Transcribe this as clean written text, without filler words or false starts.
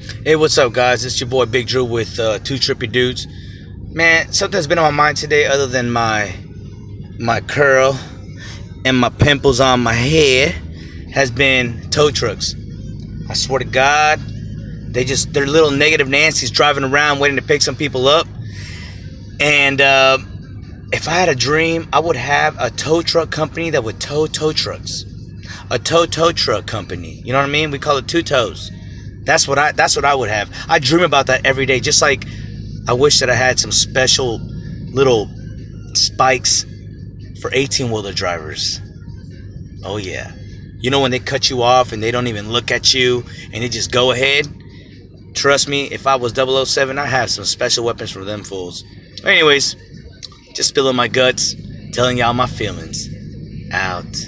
Hey, what's up, guys? It's your boy Big Drew with Two Trippy Dudes. Man, something's been on my mind today other than my curl and my pimples on my head has been tow trucks. I swear to God, they're little negative Nancy's driving around waiting to pick some people up. And if I had a dream, I would have a tow truck company that would tow trucks. A tow truck company. You know what I mean? We call it two tows. That's what I would have. I dream about that every day. Just like I wish that I had some special little spikes for 18-wheeler drivers. Oh yeah. You know when they cut you off and they don't even look at you and they just go ahead? Trust me, if I was 007, I have some special weapons for them fools. Anyways, just spilling my guts, telling y'all my feelings. Out.